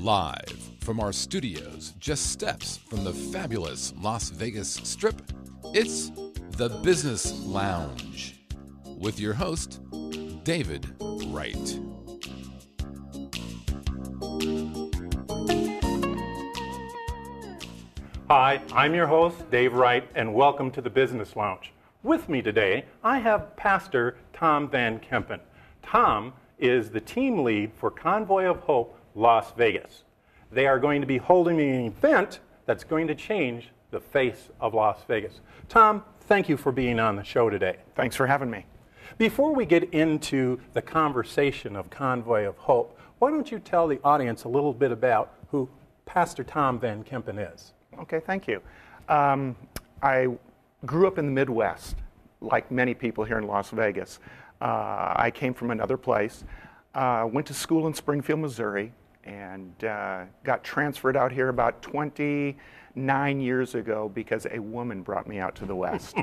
Live from our studios, just steps from the fabulous Las Vegas Strip, it's The Business Lounge with your host, David Wright. Hi, I'm your host, Dave Wright, and welcome to the Business Lounge. With me today, I have Pastor Tom Van Kempen. Tom is the team lead for Convoy of Hope, Las Vegas. They are going to be holding an event that's going to change the face of Las Vegas. Tom, thank you for being on the show today. Thanks for having me. Before we get into the conversation of Convoy of Hope, why don't you tell the audience a little bit about who Pastor Tom Van Kempen is? Okay, thank you. I grew up in the Midwest, like many people here in Las Vegas. I came from another place, went to school in Springfield, Missouri, and got transferred out here about 29 years ago because a woman brought me out to the West.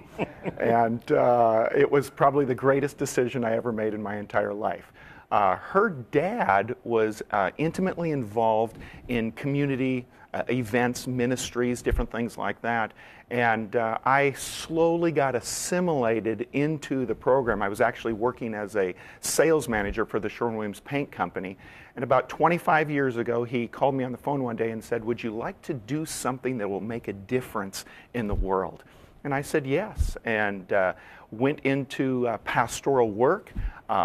And it was probably the greatest decision I ever made in my entire life. Her dad was intimately involved in community events, ministries, different things like that. And I slowly got assimilated into the program. I was actually working as a sales manager for the Sherwin-Williams Paint Company. And about 25 years ago, he called me on the phone one day and said, "Would you like to do something that will make a difference in the world?" And I said yes, and went into pastoral work.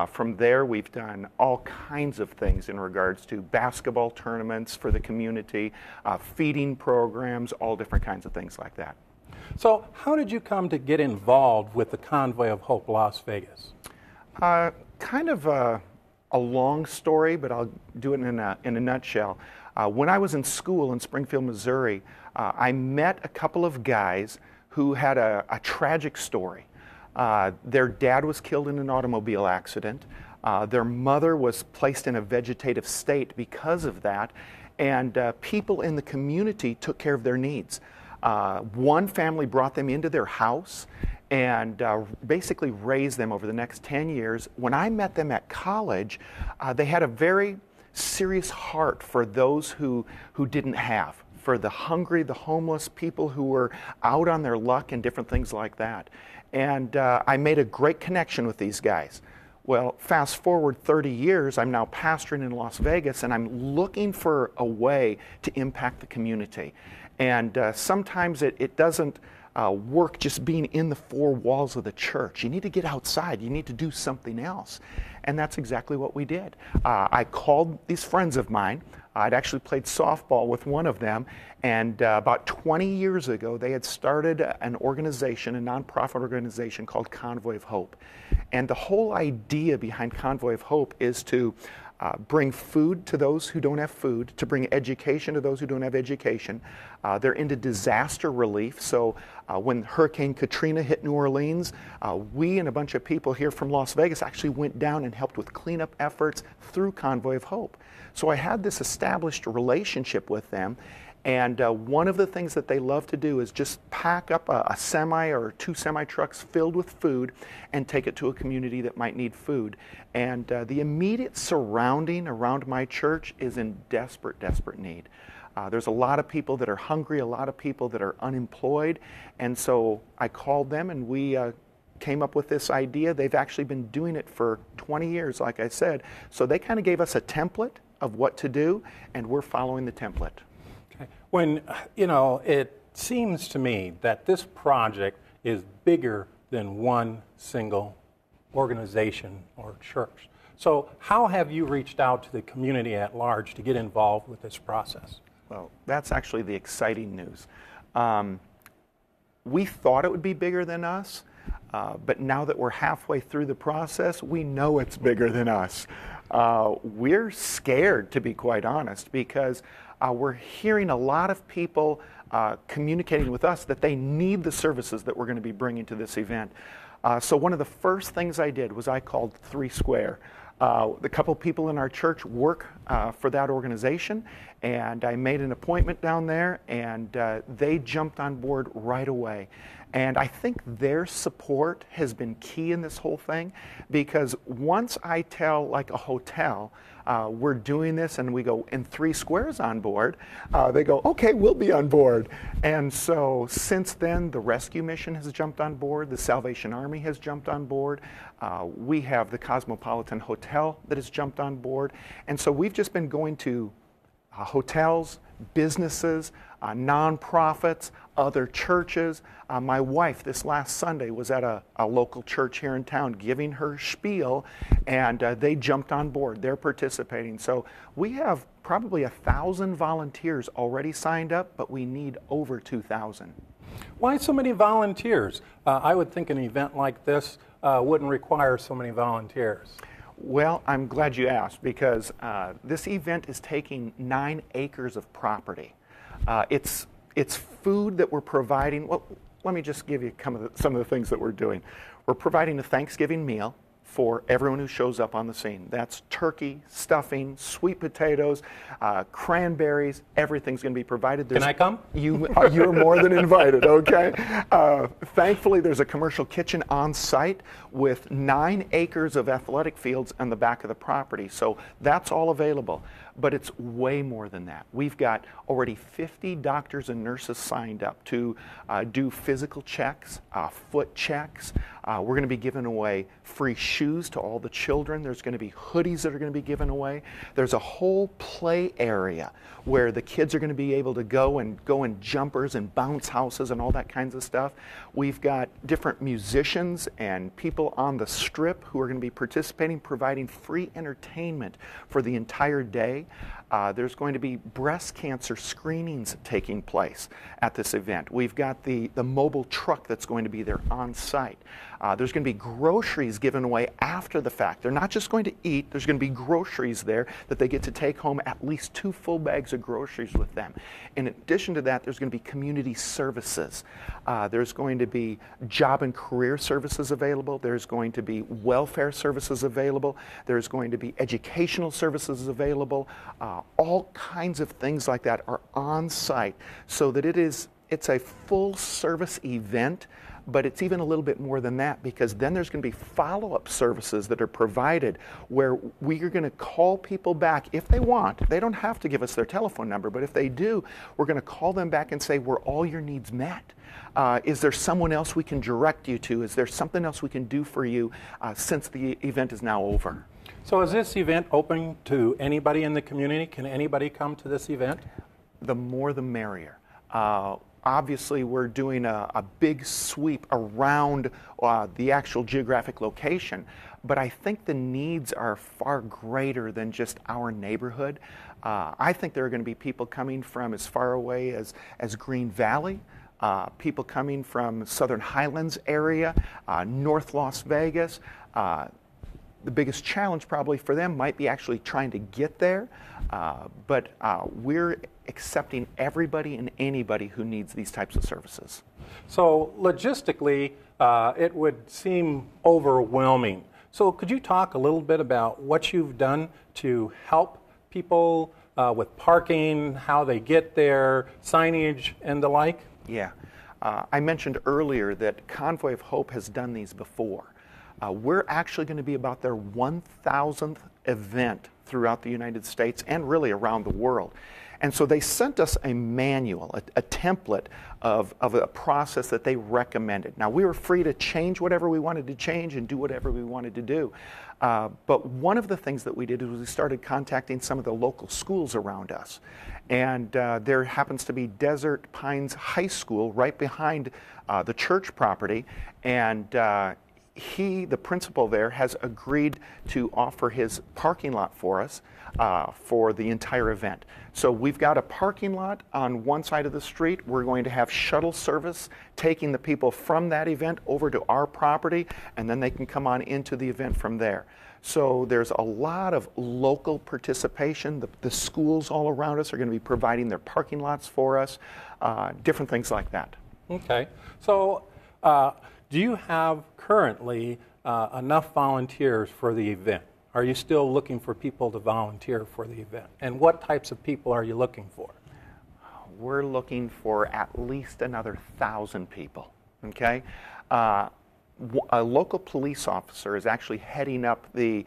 From there, we've done all kinds of things in regards to basketball tournaments for the community, feeding programs, all different kinds of things like that. So how did you come to get involved with the Convoy of Hope Las Vegas? Kind of a long story, but I'll do it in a nutshell. When I was in school in Springfield, Missouri, I met a couple of guys who had a tragic story. Their dad was killed in an automobile accident. Their mother was placed in a vegetative state because of that, and people in the community took care of their needs. One family brought them into their house and basically raised them over the next 10 years. When I met them at college, they had a very serious heart for those who didn't have, for the hungry, the homeless, people who were out on their luck and different things like that. And I made a great connection with these guys. Well, fast forward 30 years, I'm now pastoring in Las Vegas, and I'm looking for a way to impact the community. And sometimes it doesn't work just being in the four walls of the church. You need to get outside. You need to do something else. And that's exactly what we did. I called these friends of mine. I'd actually played softball with one of them, and about 20 years ago, they had started an organization, a nonprofit organization called Convoy of Hope. And the whole idea behind Convoy of Hope is to bring food to those who don't have food, to bring education to those who don't have education. They're into disaster relief. So when Hurricane Katrina hit New Orleans, we and a bunch of people here from Las Vegas actually went down and helped with cleanup efforts through Convoy of Hope. So I had this established relationship with them. And one of the things that they love to do is just pack up a semi or two semi trucks filled with food and take it to a community that might need food. And the immediate surrounding around my church is in desperate, desperate need. There's a lot of people that are hungry, a lot of people that are unemployed. And so I called them and we came up with this idea. They've actually been doing it for 20 years, like I said. So they kind of gave us a template of what to do, and we're following the template. When, it seems to me that this project is bigger than one single organization or church. So how have you reached out to the community at large to get involved with this process? Well, that's actually the exciting news. We thought it would be bigger than us, but now that we're halfway through the process, we know it's bigger than us. We're scared, to be quite honest, because we're hearing a lot of people communicating with us that they need the services that we're going to be bringing to this event. So one of the first things I did was I called 3 Square. The couple people in our church work for that organization, and I made an appointment down there, and they jumped on board right away. And I think their support has been key in this whole thing, because once I tell like a hotel, we're doing this, and we go, and 3 Squares on board, they go, okay, we'll be on board. And so since then, the rescue mission has jumped on board, the Salvation Army has jumped on board, we have the Cosmopolitan Hotel that has jumped on board. And so we've just been going to hotels, businesses, nonprofits, other churches. My wife this last Sunday was at a local church here in town giving her spiel, and they jumped on board. They're participating. So we have probably 1,000 volunteers already signed up, but we need over 2,000. Why so many volunteers? I would think an event like this wouldn't require so many volunteers. Well, I'm glad you asked, because this event is taking 9 acres of property. It's food that we're providing. Well, let me just give you some of the things that we're doing. We're providing a Thanksgiving meal for everyone who shows up on the scene. That's turkey, stuffing, sweet potatoes, cranberries. Everything's going to be provided. Can I come? You're more than invited, okay? Thankfully, there's a commercial kitchen on site with 9 acres of athletic fields on the back of the property. So that's all available. But it's way more than that. We've got already 50 doctors and nurses signed up to do physical checks, foot checks. We're going to be giving away free shoes to all the children. There's going to be hoodies that are going to be given away. There's a whole play area where the kids are going to be able to go in jumpers and bounce houses and all that kinds of stuff. We've got different musicians and people on the strip who are going to be participating, providing free entertainment for the entire day. There's going to be breast cancer screenings taking place at this event. We've got the mobile truck that's going to be there on site. There's going to be groceries given away after the fact. They're not just going to eat. There's going to be groceries there that they get to take home, at least 2 full bags of groceries with them. In addition to that, there's going to be community services. There's going to be job and career services available. There's going to be welfare services available. There's going to be educational services available. All kinds of things like that are on site, so that it's a full service event. But it's even a little bit more than that, because then there's going to be follow-up services that are provided where we are going to call people back if they want. They don't have to give us their telephone number, but if they do, we're going to call them back and say, were all your needs met? Is there someone else we can direct you to? Is there something else we can do for you since the event is now over? So is this event open to anybody in the community? Can anybody come to this event? The more the merrier. Obviously, we're doing a big sweep around the actual geographic location, but I think the needs are far greater than just our neighborhood. I think there are going to be people coming from as far away as Green Valley, people coming from Southern Highlands area, North Las Vegas. The biggest challenge probably for them might be actually trying to get there, but we're accepting everybody and anybody who needs these types of services. So logistically, it would seem overwhelming. So could you talk a little bit about what you've done to help people with parking, how they get there, signage, and the like? Yeah. I mentioned earlier that Convoy of Hope has done these before. We're actually going to be about their 1,000th event throughout the United States and really around the world. And so they sent us a manual, a template of a process that they recommended. Now, we were free to change whatever we wanted to change and do whatever we wanted to do. But one of the things that we did is we started contacting some of the local schools around us. And there happens to be Desert Pines High School right behind the church property. And the principal there, has agreed to offer his parking lot for us for the entire event. So we've got a parking lot on one side of the street. We're going to have shuttle service taking the people from that event over to our property, and then they can come on into the event from there. So there's a lot of local participation. The schools all around us are going to be providing their parking lots for us, different things like that. Okay. So do you have currently enough volunteers for the event? Are you still looking for people to volunteer for the event? And what types of people are you looking for? We're looking for at least another 1,000 people. okay? A local police officer is actually heading up the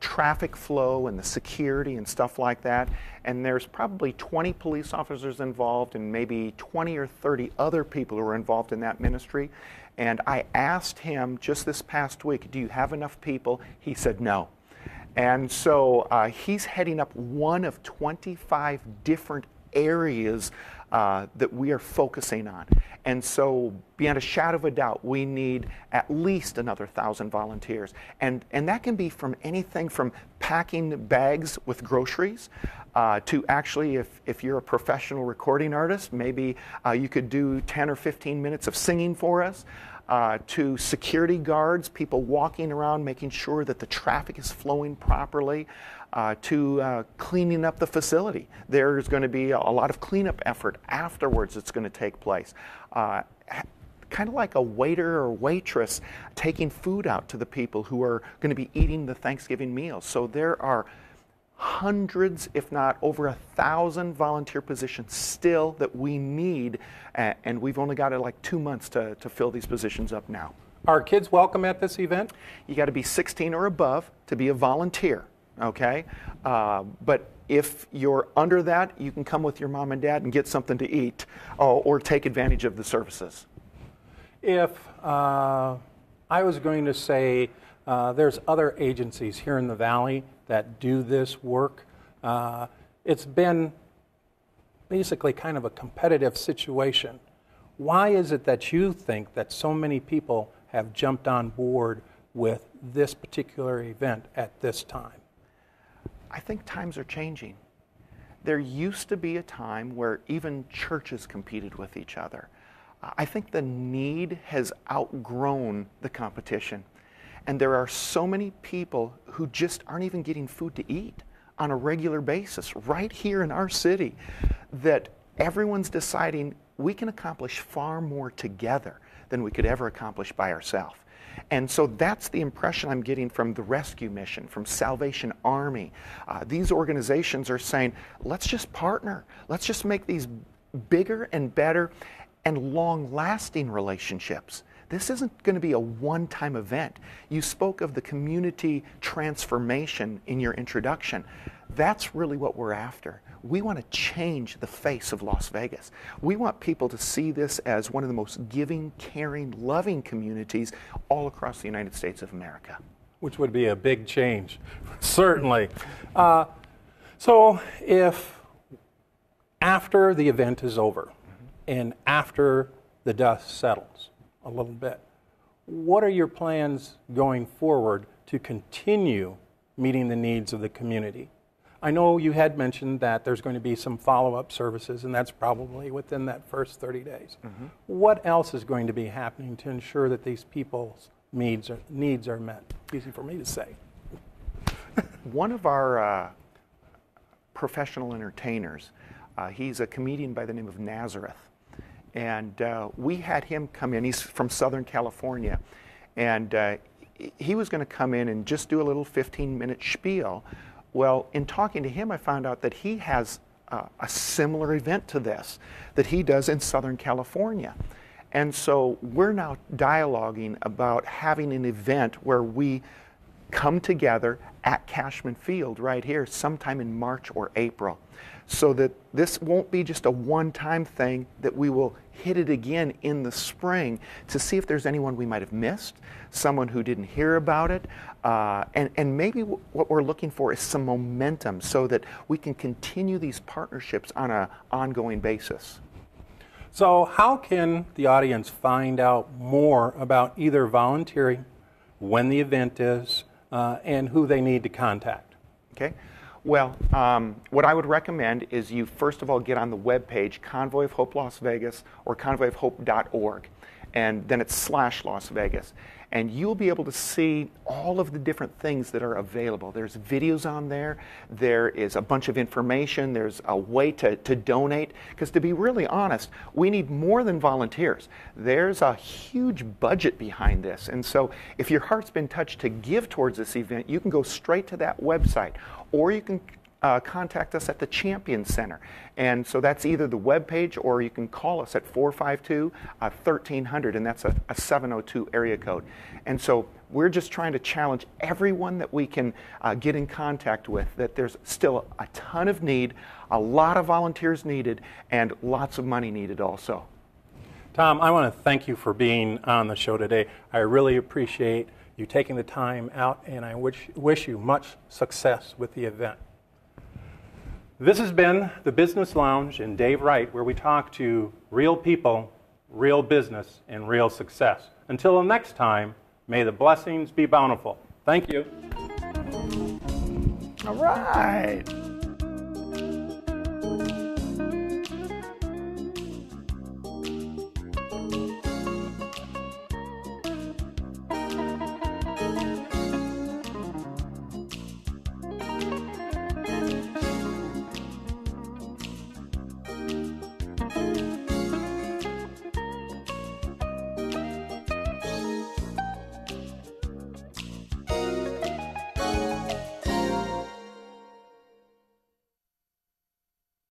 traffic flow and the security and stuff like that. And there's probably 20 police officers involved and maybe 20 or 30 other people who are involved in that ministry. And I asked him just this past week, do you have enough people? He said no. And so he's heading up one of 25 different areas that we are focusing on. And so beyond a shadow of a doubt, we need at least another 1,000 volunteers. And that can be from anything from packing bags with groceries to actually, if you're a professional recording artist, maybe you could do 10 or 15 minutes of singing for us. To security guards, people walking around making sure that the traffic is flowing properly, to cleaning up the facility. There's going to be a lot of cleanup effort afterwards that's going to take place. Kind of like a waiter or waitress taking food out to the people who are going to be eating the Thanksgiving meals. So there are hundreds, if not over 1,000 volunteer positions still that we need, and we've only got like 2 months to fill these positions up now. Are kids welcome at this event? You got to be 16 or above to be a volunteer, okay? But if you're under that, you can come with your mom and dad and get something to eat or take advantage of the services. If I was going to say there's other agencies here in the Valley that do this work, it's been basically kind of a competitive situation. Why is it that you think that so many people have jumped on board with this particular event at this time? I think times are changing. There used to be a time where even churches competed with each other. I think the need has outgrown the competition. And there are so many people who just aren't even getting food to eat on a regular basis right here in our city, that everyone's deciding we can accomplish far more together than we could ever accomplish by ourselves. And so that's the impression I'm getting from the rescue mission, from Salvation Army. These organizations are saying, let's just partner. Let's just make these bigger and better and long-lasting relationships. This isn't going to be a one-time event. You spoke of the community transformation in your introduction. That's really what we're after. We want to change the face of Las Vegas. We want people to see this as one of the most giving, caring, loving communities all across the United States of America. Which would be a big change, certainly. So if after the event is over and after the dust settles a little bit, what are your plans going forward to continue meeting the needs of the community? I know you had mentioned that there's going to be some follow-up services, and that's probably within that first 30 days. What else is going to be happening to ensure that these people's needs are met? Easy for me to say. One of our professional entertainers, he's a comedian by the name of Nazareth. And we had him come in. He's from Southern California. And he was going to come in and just do a little 15-minute spiel. Well, in talking to him, I found out that he has a similar event to this that he does in Southern California. And so we're now dialoguing about having an event where we come together at Cashman Field right here sometime in March or April, so that this won't be just a one-time thing, that we will hit it again in the spring to see if there's anyone we might have missed, someone who didn't hear about it, and maybe what we're looking for is some momentum so that we can continue these partnerships on an ongoing basis. So how can the audience find out more about either volunteering, when the event is, and who they need to contact? Okay. Well, what I would recommend is you first of all get on the webpage Convoy of Hope Las Vegas or convoyofhope.org, and then it's /Las Vegas. And you'll be able to see all of the different things that are available. There's videos on there. There is a bunch of information. There's a way to donate. Because to be really honest, we need more than volunteers. There's a huge budget behind this. And so if your heart's been touched to give towards this event, you can go straight to that website. Or you can contact us at the Champion Center. And so that's either the webpage or you can call us at 452-1300, and that's a 702 area code. And so we're just trying to challenge everyone that we can get in contact with, that there's still a ton of need, a lot of volunteers needed, and lots of money needed also. Tom, I want to thank you for being on the show today. I really appreciate you taking the time out, and I wish you much success with the event. This has been the Business Lounge and Dave Wright, where we talk to real people, real business, and real success. Until the next time, may the blessings be bountiful. Thank you. All right.